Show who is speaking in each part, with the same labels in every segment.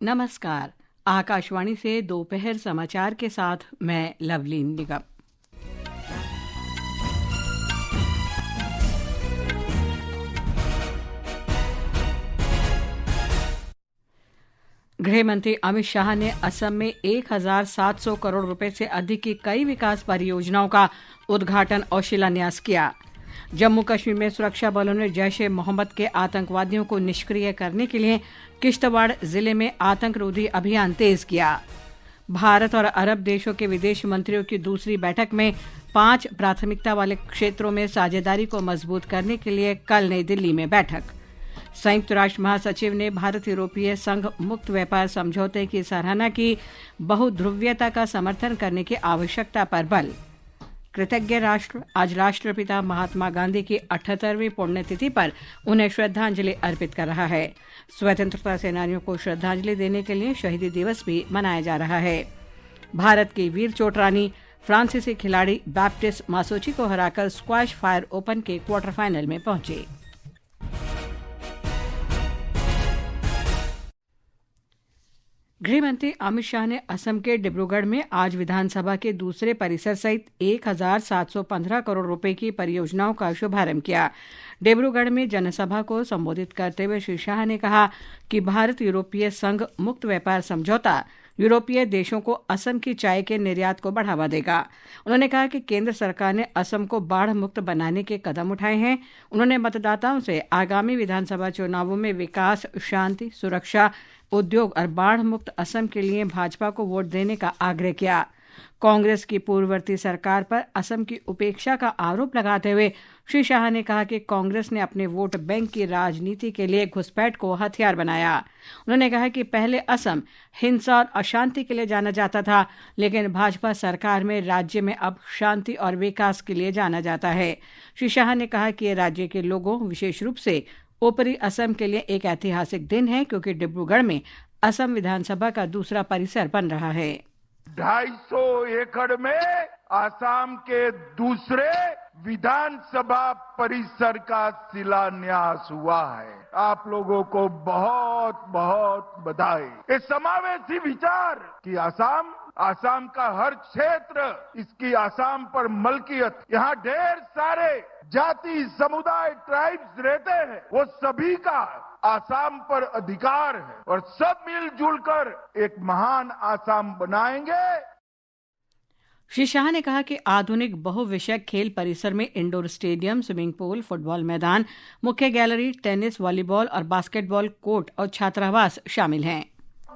Speaker 1: नमस्कार। आकाशवाणी से दोपहर समाचार के साथ मैं लवलीन निगम। गृह मंत्री अमित शाह ने असम में 1,700 करोड़ रुपए से अधिक की कई विकास परियोजनाओं का उद्घाटन और शिलान्यास किया। जम्मू कश्मीर में सुरक्षा बलों ने जैश ए मोहम्मद के आतंकवादियों को निष्क्रिय करने के लिए किश्तवाड़ जिले में आतंकरोधी अभियान तेज किया। भारत और अरब देशों के विदेश मंत्रियों की दूसरी बैठक में 5 प्राथमिकता वाले क्षेत्रों में साझेदारी को मजबूत करने के लिए कल नई दिल्ली में बैठक। संयुक्त राष्ट्र महासचिव ने भारत यूरोपीय संघ मुक्त व्यापार समझौते की सराहना की। बहुध्रुवीयता का समर्थन करने की आवश्यकता पर बल। कृतज्ञ राष्ट्र आज राष्ट्रपिता महात्मा गांधी की 78वीं पुण्यतिथि पर उन्हें श्रद्धांजलि अर्पित कर रहा है। स्वतंत्रता सेनानियों को श्रद्धांजलि देने के लिए शहीदी दिवस भी मनाया जा रहा है। भारत की वीर चोटरानी फ्रांसीसी खिलाड़ी बैप्टिस्ट मासोची को हराकर स्क्वैश फायर ओपन के क्वार्टर फाइनल में पहुंचे। गृह मंत्री अमित शाह ने असम के डिब्रूगढ़ में आज विधानसभा के दूसरे परिसर सहित 1,715 करोड़ रुपए की परियोजनाओं का शुभारंभ किया। डिब्रूगढ़ में जनसभा को संबोधित करते हुए श्री शाह ने कहा कि भारत यूरोपीय संघ मुक्त व्यापार समझौता यूरोपीय देशों को असम की चाय के निर्यात को बढ़ावा देगा। उन्होंने कहा कि केंद्र सरकार ने असम को बाढ़ मुक्त बनाने के कदम उठाए हैं। उन्होंने मतदाताओं से आगामी विधानसभा चुनावों में विकास, शांति, सुरक्षा, उद्योग और बाढ़ मुक्त असम के लिए भाजपा को वोट देने का आग्रह किया। कांग्रेस की पूर्ववर्ती सरकार पर असम की उपेक्षा का आरोप लगाते हुए श्री शाह ने कहा कि कांग्रेस ने अपने वोट बैंक की राजनीति के लिए घुसपैठ को हथियार बनाया। उन्होंने कहा कि पहले असम हिंसा और अशांति के लिए जाना जाता था, लेकिन भाजपा सरकार में राज्य में अब शांति और विकास के लिए जाना जाता है। श्री शाह ने कहा कि राज्य के लोगों, विशेष रूप से ऊपरी असम के लिए एक ऐतिहासिक दिन है, क्योंकि डिब्रूगढ़ में असम विधानसभा का दूसरा परिसर बन रहा है।
Speaker 2: 250 एकड़ में आसाम के दूसरे विधानसभा परिसर का शिलान्यास हुआ है। आप लोगों को बहुत बहुत बधाई। ये समावेशी विचार कि आसाम का हर क्षेत्र, इसकी आसाम पर मलकियत, यहाँ ढेर सारे जाति, समुदाय, ट्राइब्स रहते हैं, वो सभी का आसाम पर अधिकार है और सब मिलजुल कर एक महान आसाम बनाएंगे।
Speaker 1: श्री शाह ने कहा कि आधुनिक बहुविषयक खेल परिसर में indoor stadium, swimming pool, football मैदान, मुख्य गैलरी, टेनिस, वॉलीबॉल और बास्केटबॉल कोर्ट और छात्रावास शामिल हैं।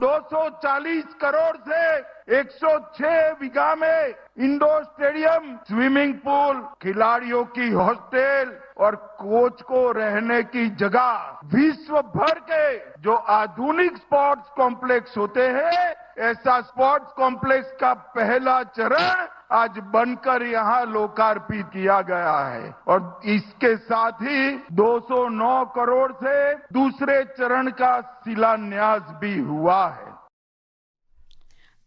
Speaker 2: 240 करोड़ से 106 बीघा में इंडोर स्टेडियम, स्विमिंग पूल, खिलाड़ियों की हॉस्टल और कोच को रहने की जगह, विश्व भर के जो आधुनिक स्पोर्ट्स कॉम्प्लेक्स होते हैं, ऐसा स्पोर्ट्स कॉम्प्लेक्स का पहला चरण आज बनकर यहाँ लोकार्पित किया गया है और इसके साथ ही 209 करोड़ से दूसरे चरण का शिलान्यास भी हुआ है।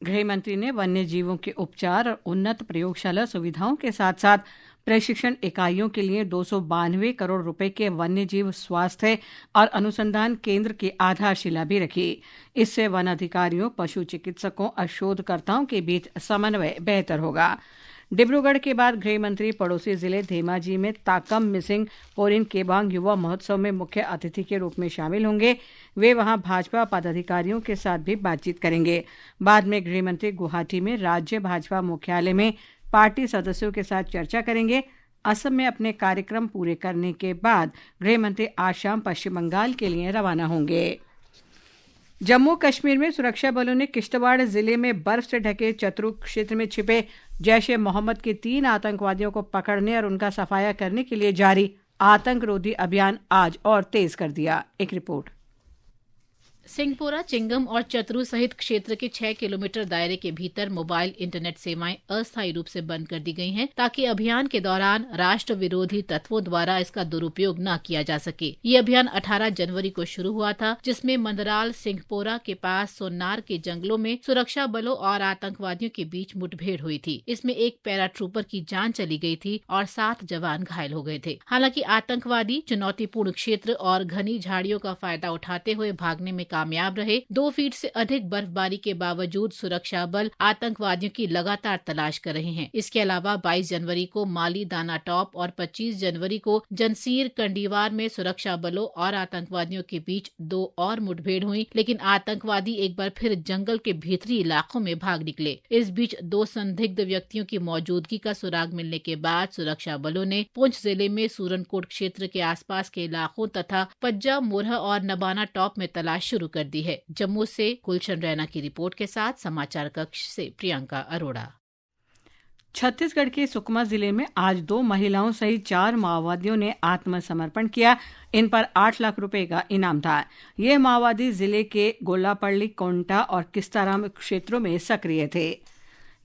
Speaker 1: गृह मंत्री ने वन्य जीवों के उपचार और उन्नत प्रयोगशाला सुविधाओं के साथ साथ प्रशिक्षण इकाइयों के लिए 292 करोड़ रुपए के वन्य जीव स्वास्थ्य और अनुसंधान केंद्र की आधारशिला भी रखी। इससे वन अधिकारियों, पशु चिकित्सकों और शोधकर्ताओं के बीच समन्वय बेहतर होगा। डिब्रूगढ़ के बाद गृह मंत्री पड़ोसी जिले धेमाजी में ताकम मिसिंग पोरिन केबांग युवा महोत्सव में मुख्य अतिथि के रूप में शामिल होंगे। वे वहां भाजपा पदाधिकारियों के साथ भी बातचीत करेंगे। बाद में गृह मंत्री गुवाहाटी में राज्य भाजपा मुख्यालय में पार्टी सदस्यों के साथ चर्चा करेंगे। असम में अपने कार्यक्रम पूरे करने के बाद गृह मंत्री आज शाम पश्चिम बंगाल के लिए रवाना होंगे। जम्मू कश्मीर में सुरक्षा बलों ने किश्तवाड़ जिले में बर्फ से ढके चतरू क्षेत्र में छिपे जैश ए मोहम्मद के 3 आतंकवादियों को पकड़ने और उनका सफाया करने के लिए जारी आतंकरोधी अभियान आज और तेज कर दिया। एक रिपोर्ट।
Speaker 3: सिंहपोरा, चिंगम और चतरू सहित क्षेत्र के 6 किलोमीटर दायरे के भीतर मोबाइल इंटरनेट सेवाएं अस्थायी रूप से बंद कर दी गई हैं, ताकि अभियान के दौरान राष्ट्र विरोधी तत्वों द्वारा इसका दुरुपयोग न किया जा सके। ये अभियान 18 जनवरी को शुरू हुआ था, जिसमें मंदराल सिंहपोरा के पास सोनार के जंगलों में सुरक्षा बलों और आतंकवादियों के बीच मुठभेड़ हुई थी। इसमें एक पैराट्रूपर की जान चली गई थी और 7 जवान घायल हो गए थे। हालांकि आतंकवादी चुनौतीपूर्ण क्षेत्र और घनी झाड़ियों का फायदा उठाते हुए भागने में कामयाब रहे। 2 फीट से अधिक बर्फबारी के बावजूद सुरक्षा बल आतंकवादियों की लगातार तलाश कर रहे हैं। इसके अलावा 22 जनवरी को माली दाना टॉप और 25 जनवरी को जंसीर कंडीवार में सुरक्षा बलों और आतंकवादियों के बीच 2 और मुठभेड़ हुई, लेकिन आतंकवादी एक बार फिर जंगल के भीतरी इलाकों में भाग निकले। इस बीच 2 संदिग्ध व्यक्तियों की मौजूदगी का सुराग मिलने के बाद सुरक्षा बलों ने पुंछ जिले में सूरनकोट क्षेत्र के आसपास के इलाकों तथा पज्जा, मोरह और नबाना टॉप में तलाश शुरू कर दी है। जम्मू से गुलशन रैना की रिपोर्ट के साथ समाचार कक्ष से प्रियंका अरोड़ा।
Speaker 1: छत्तीसगढ़ के सुकमा जिले में आज 2 महिलाओं सहित 4 माओवादियों ने आत्मसमर्पण किया। इन पर 8 लाख रुपए का इनाम था। ये माओवादी जिले के गोलापल्ली, कोंटा और किस्ताराम क्षेत्रों में सक्रिय थे।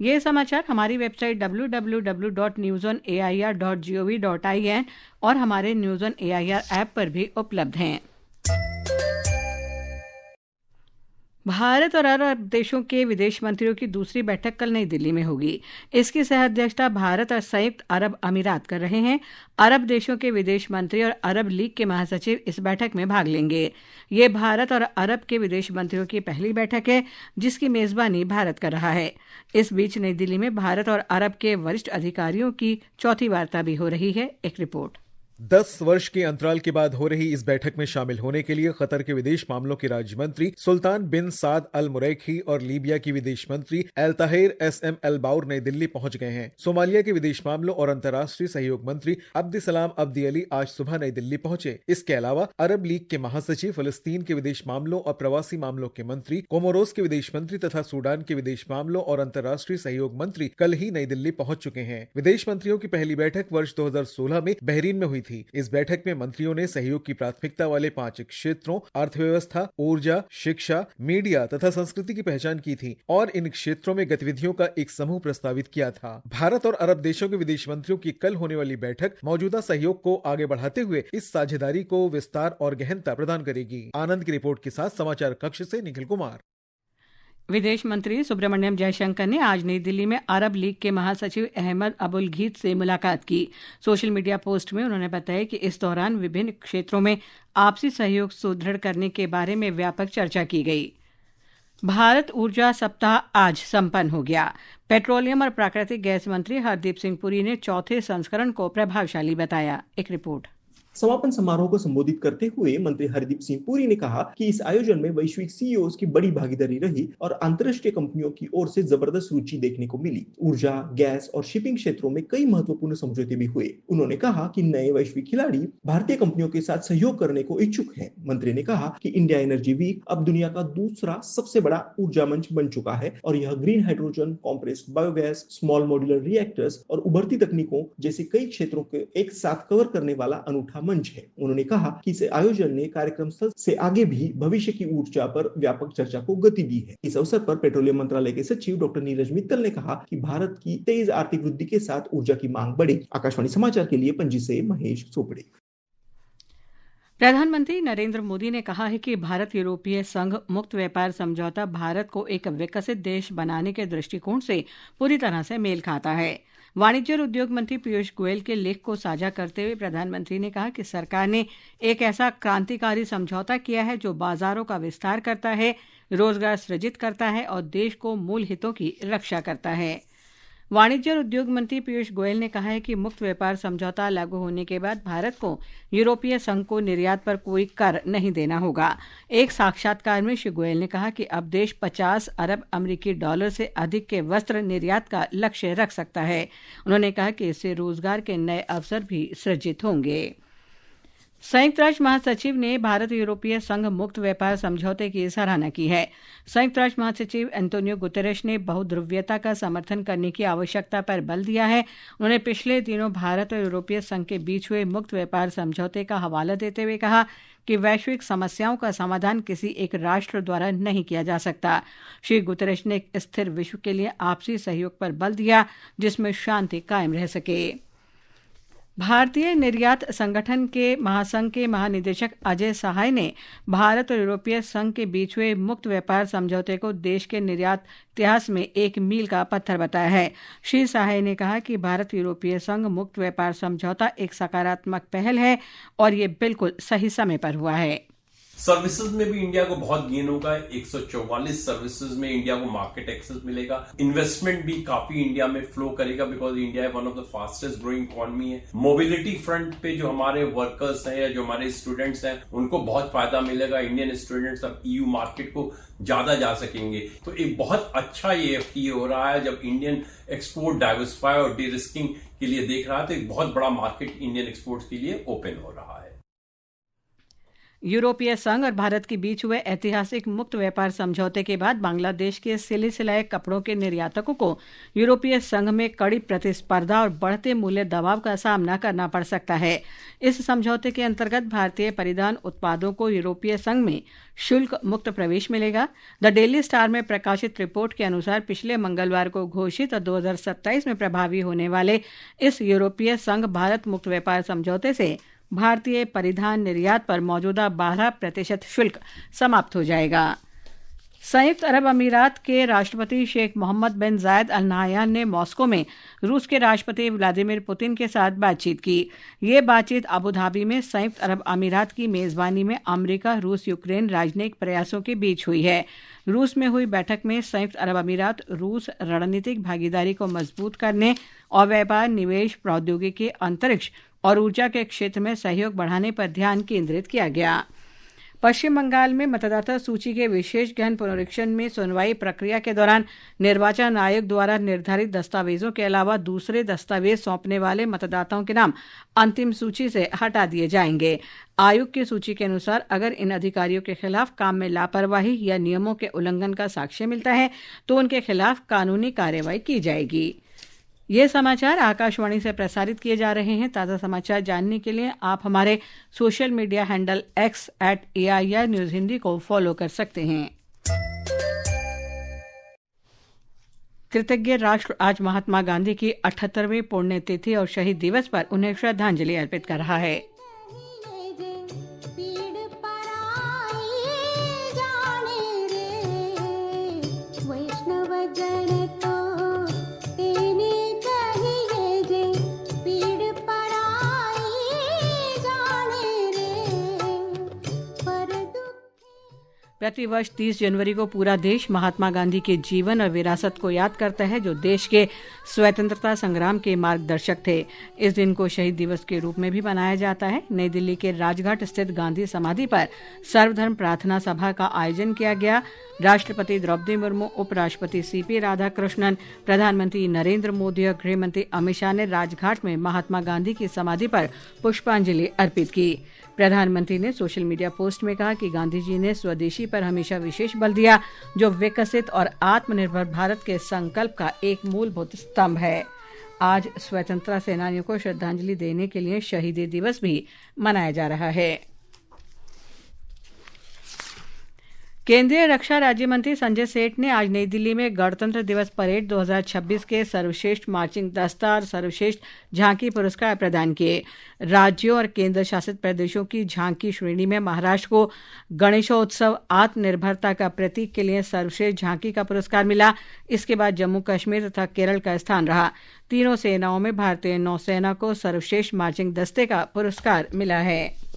Speaker 1: ये समाचार हमारी वेबसाइट www.newsonair.gov.in और हमारे न्यूज़ ऑन एआईआर ऐप पर भी उपलब्ध हैं। भारत और अरब देशों के विदेश मंत्रियों की दूसरी बैठक कल नई दिल्ली में होगी। इसकी सह-अध्यक्षता भारत और संयुक्त अरब अमीरात कर रहे हैं। अरब देशों के विदेश मंत्री और अरब लीग के महासचिव इस बैठक में भाग लेंगे। ये भारत और अरब के विदेश मंत्रियों की पहली बैठक है जिसकी मेजबानी भारत कर रहा है। इस बीच नई दिल्ली में भारत और अरब के वरिष्ठ अधिकारियों की चौथी वार्ता भी हो रही है। एक रिपोर्ट।
Speaker 4: 10 वर्ष के अंतराल के बाद हो रही इस बैठक में शामिल होने के लिए कतर के विदेश मामलों के राज्य मंत्री सुल्तान बिन साद अल मुरैखी और लीबिया की विदेश मंत्री एल ताहिर एसएम एल बाउर नई दिल्ली पहुंच गए हैं। सोमालिया के विदेश मामलों और अंतर्राष्ट्रीय सहयोग मंत्री अब्दिसलाम अब्दी अली आज सुबह नई दिल्ली पहुंचे। इसके अलावा अरब लीग के महासचिव, फलस्तीन के विदेश मामलों और प्रवासी मामलों के मंत्री, कोमोरोस के विदेश मंत्री तथा सूडान के विदेश मामलों और अंतर्राष्ट्रीय सहयोग मंत्री कल ही नई दिल्ली पहुंच चुके हैं। विदेश मंत्रियों की पहली बैठक वर्ष 2016 में बहरीन में हुई थी। इस बैठक में मंत्रियों ने सहयोग की प्राथमिकता वाले 5 क्षेत्रों अर्थव्यवस्था, ऊर्जा, शिक्षा, मीडिया तथा संस्कृति की पहचान की थी और इन क्षेत्रों में गतिविधियों का एक समूह प्रस्तावित किया था। भारत और अरब देशों के विदेश मंत्रियों की कल होने वाली बैठक मौजूदा सहयोग को आगे बढ़ाते हुए इस साझेदारी को विस्तार और गहनता प्रदान करेगी। आनंद की रिपोर्ट के साथ समाचार कक्ष से निखिल कुमार।
Speaker 1: विदेश मंत्री सुब्रमण्यम जयशंकर ने आज नई दिल्ली में अरब लीग के महासचिव अहमद अबुल घीत से मुलाकात की। सोशल मीडिया पोस्ट में उन्होंने बताया कि इस दौरान विभिन्न क्षेत्रों में आपसी सहयोग सुदृढ़ करने के बारे में व्यापक चर्चा की गई। भारत ऊर्जा सप्ताह आज संपन्न हो गया। पेट्रोलियम और प्राकृतिक गैस मंत्री हरदीप सिंह पुरी ने चौथे संस्करण को प्रभावशाली बताया। एक रिपोर्ट।
Speaker 5: समापन समारोह को संबोधित करते हुए मंत्री हरदीप सिंह पुरी ने कहा कि इस आयोजन में वैश्विक सीईओज की बड़ी भागीदारी रही और अंतर्राष्ट्रीय कंपनियों की ओर से जबरदस्त रुचि देखने को मिली। ऊर्जा, गैस और शिपिंग क्षेत्रों में कई महत्वपूर्ण समझौते भी हुए। उन्होंने कहा कि नए वैश्विक खिलाड़ी भारतीय कंपनियों के साथ सहयोग करने को इच्छुक हैं। मंत्री ने कहा कि इंडिया एनर्जी वीक अब दुनिया का दूसरा सबसे बड़ा ऊर्जा मंच बन चुका है और यह green hydrogen, compressed biogas, small modular reactors और उभरती तकनीकों जैसे कई क्षेत्रों को एक साथ कवर करने वाला अनूठा मंच है। उन्होंने कहा कि इस आयोजन ने कार्यक्रम स्थल से आगे भी भविष्य की ऊर्जा पर व्यापक चर्चा को गति दी है। इस अवसर पर पेट्रोलियम मंत्रालय के सचिव डॉक्टर नीरज मित्तल ने कहा कि भारत की तेज आर्थिक वृद्धि के साथ ऊर्जा की मांग बढ़ी। आकाशवाणी समाचार के लिए पणजी से महेश चोपड़े।
Speaker 1: प्रधानमंत्री नरेंद्र मोदी ने कहा है कि भारत यूरोपीय संघ मुक्त व्यापार समझौता भारत को एक विकसित देश बनाने के दृष्टिकोण से पूरी तरह से मेल खाता है। वाणिज्य और उद्योग मंत्री पीयूष गोयल के लेख को साझा करते हुए प्रधानमंत्री ने कहा कि सरकार ने एक ऐसा क्रांतिकारी समझौता किया है जो बाजारों का विस्तार करता है, रोजगार सृजित करता है और देश को मूल हितों की रक्षा करता है। वाणिज्य और उद्योग मंत्री पीयूष गोयल ने कहा है कि मुक्त व्यापार समझौता लागू होने के बाद भारत को यूरोपीय संघ को निर्यात पर कोई कर नहीं देना होगा। एक साक्षात्कार में श्री गोयल ने कहा कि अब देश 50 अरब अमेरिकी डॉलर से अधिक के वस्त्र निर्यात का लक्ष्य रख सकता है। उन्होंने कहा कि इससे रोजगार के नए अवसर भी सृजित होंगे। संयुक्त राष्ट्र महासचिव ने भारत यूरोपीय संघ मुक्त व्यापार समझौते की सराहना की है। संयुक्त राष्ट्र महासचिव एंटोनियो गुतेरेश ने बहुध्रुवीयता का समर्थन करने की आवश्यकता पर बल दिया है। उन्होंने पिछले दिनों भारत और यूरोपीय संघ के बीच हुए मुक्त व्यापार समझौते का हवाला देते हुए कहा कि वैश्विक समस्याओं का समाधान किसी एक राष्ट्र द्वारा नहीं किया जा सकता। श्री गुतेरेश ने एक स्थिर विश्व के लिए आपसी सहयोग पर बल दिया जिसमें शांति कायम रह सके। भारतीय निर्यात संगठन के महासंघ के महानिदेशक अजय सहाय ने भारत और यूरोपीय संघ के बीच हुए मुक्त व्यापार समझौते को देश के निर्यात इतिहास में एक मील का पत्थर बताया है। श्री सहाय ने कहा कि भारत यूरोपीय संघ मुक्त व्यापार समझौता एक सकारात्मक पहल है और ये बिल्कुल सही समय पर हुआ है।
Speaker 6: सर्विसेज में भी इंडिया को बहुत गेन होगा। 144 सर्विसेज में इंडिया को मार्केट एक्सेस मिलेगा। इन्वेस्टमेंट भी काफी इंडिया में फ्लो करेगा because India one of the fastest growing economy है। मोबिलिटी फ्रंट पे जो हमारे वर्कर्स हैं या जो हमारे स्टूडेंट्स हैं उनको बहुत फायदा मिलेगा। इंडियन स्टूडेंट्स अब EU मार्केट को ज्यादा जा सकेंगे। तो एक बहुत अच्छा ये FTA हो रहा है। जब इंडियन एक्सपोर्ट डाइवर्सिफाई और डी रिस्किंग के लिए देख रहा है तो एक बहुत बड़ा मार्केट इंडियन एक्सपोर्ट्स के लिए ओपन हो रहा है।
Speaker 1: यूरोपीय संघ और भारत के बीच हुए ऐतिहासिक मुक्त व्यापार समझौते के बाद बांग्लादेश के सिले सिलाए कपड़ों के निर्यातकों को यूरोपीय संघ में कड़ी प्रतिस्पर्धा और बढ़ते मूल्य दबाव का सामना करना पड़ सकता है। इस समझौते के अंतर्गत भारतीय परिधान उत्पादों को यूरोपीय संघ में शुल्क मुक्त प्रवेश मिलेगा। द डेली स्टार में प्रकाशित रिपोर्ट के अनुसार पिछले मंगलवार को घोषित और 2027 में प्रभावी होने वाले इस यूरोपीय संघ भारत मुक्त व्यापार समझौते से भारतीय परिधान निर्यात पर मौजूदा 12% शुल्क समाप्त हो जाएगा। संयुक्त अरब अमीरात के राष्ट्रपति शेख मोहम्मद बिन जायद अल नाहयान ने मॉस्को में रूस के राष्ट्रपति व्लादिमीर पुतिन के साथ बातचीत की। ये बातचीत अबू धाबी में संयुक्त अरब अमीरात की मेजबानी में अमेरिका रूस यूक्रेन राजनयिक प्रयासों के बीच हुई है। रूस में हुई बैठक में संयुक्त अरब अमीरात रूस रणनीतिक भागीदारी को मजबूत करने और व्यापार, निवेश, प्रौद्योगिकी, अंतरिक्ष और ऊर्जा के क्षेत्र में सहयोग बढ़ाने पर ध्यान केंद्रित किया गया। पश्चिम बंगाल में मतदाता सूची के विशेष गहन पुनरीक्षण में सुनवाई प्रक्रिया के दौरान निर्वाचन आयोग द्वारा निर्धारित दस्तावेजों के अलावा दूसरे दस्तावेज सौंपने वाले मतदाताओं के नाम अंतिम सूची से हटा दिए जाएंगे। आयोग की सूची के अनुसार अगर इन अधिकारियों के खिलाफ काम में लापरवाही या नियमों के उल्लंघन का साक्ष्य मिलता है तो उनके खिलाफ कानूनी कार्रवाई की जाएगी। ये समाचार आकाशवाणी से प्रसारित किए जा रहे हैं। ताज़ा समाचार जानने के लिए आप हमारे social media handle X @AIR news Hindi को फॉलो कर सकते हैं। कृतज्ञ राष्ट्र आज महात्मा गांधी की 78वीं पुण्यतिथि और शहीद दिवस पर उन्हें श्रद्धांजलि अर्पित कर रहा है। प्रतिवर्ष 30 जनवरी को पूरा देश महात्मा गांधी के जीवन और विरासत को याद करता है, जो देश के स्वतंत्रता संग्राम के मार्गदर्शक थे। इस दिन को शहीद दिवस के रूप में भी मनाया जाता है। नई दिल्ली के राजघाट स्थित गांधी समाधि पर सर्वधर्म प्रार्थना सभा का आयोजन किया गया। राष्ट्रपति द्रौपदी मुर्मू, उपराष्ट्रपति CP राधाकृष्णन, प्रधानमंत्री नरेंद्र मोदी और गृह मंत्री अमित शाह ने राजघाट में महात्मा गांधी की समाधि पर पुष्पांजलि अर्पित की। प्रधानमंत्री ने सोशल मीडिया पोस्ट में कहा कि गांधी जी ने स्वदेशी पर हमेशा विशेष बल दिया, जो विकसित और आत्मनिर्भर भारत के संकल्प का एक मूलभूत स्तंभ है। आज स्वतंत्रता सेनानियों को श्रद्धांजलि देने के लिए शहीदी दिवस भी मनाया जा रहा है। केंद्रीय रक्षा राज्य मंत्री संजय सेठ ने आज नई दिल्ली में गणतंत्र दिवस परेड 2026 के सर्वश्रेष्ठ मार्चिंग दस्ता और सर्वश्रेष्ठ झांकी पुरस्कार प्रदान किए। राज्यों और केंद्र शासित प्रदेशों की झांकी श्रेणी में महाराष्ट्र को गणेशोत्सव आत्मनिर्भरता का प्रतीक के लिए सर्वश्रेष्ठ झांकी का पुरस्कार मिला। इसके बाद जम्मू कश्मीर तथा केरल का स्थान रहा। तीनों सेनाओं में भारतीय नौसेना को सर्वश्रेष्ठ मार्चिंग दस्ते का पुरस्कार मिला है।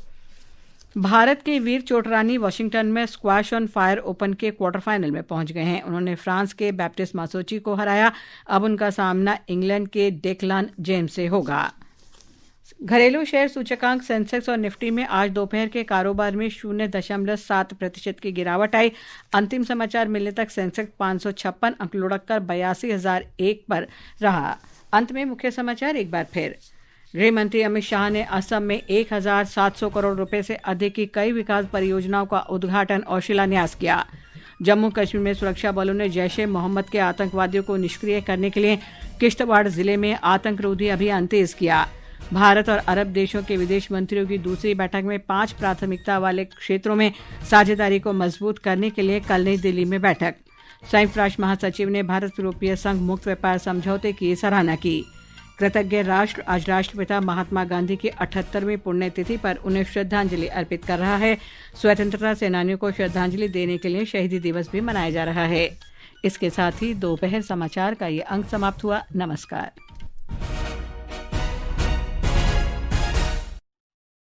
Speaker 1: भारत के वीर चोटरानी वाशिंगटन में स्क्वैश ऑन फायर ओपन के क्वार्टर फाइनल में पहुंच गए हैं। उन्होंने फ्रांस के बैप्टिस्ट मासोची को हराया। अब उनका सामना इंग्लैंड के डेक्लान जेम्स से होगा। घरेलू शेयर सूचकांक सेंसेक्स और निफ्टी में आज दोपहर के कारोबार में 0.7% की गिरावट आई। अंतिम समाचार मिलने तक सेंसेक्स 556 अंक लुढ़क कर 82,001 पर रहा। अंत में मुख्य समाचार एक बार फिर। गृह मंत्री अमित शाह ने असम में 1,700 करोड़ रुपए से अधिक की कई विकास परियोजनाओं का उद्घाटन और शिलान्यास किया। जम्मू कश्मीर में सुरक्षा बलों ने जैश ए मोहम्मद के आतंकवादियों को निष्क्रिय करने के लिए किश्तवाड़ जिले में आतंकरोधी अभियान तेज किया। भारत और अरब देशों के विदेश मंत्रियों की दूसरी बैठक में 5 प्राथमिकता वाले क्षेत्रों में साझेदारी को मजबूत करने के लिए कल नई दिल्ली में बैठक। संयुक्त राष्ट्र महासचिव ने भारत यूरोपीय संघ मुक्त व्यापार समझौते की सराहना की। कृतज्ञ राष्ट्र आज राष्ट्रपिता महात्मा गांधी की 78वीं पुण्यतिथि पर उन्हें श्रद्धांजलि अर्पित कर रहा है। स्वतंत्रता सेनानियों को श्रद्धांजलि देने के लिए शहीदी दिवस भी मनाया जा रहा है। इसके साथ ही दोपहर समाचार का ये अंक समाप्त हुआ। नमस्कार।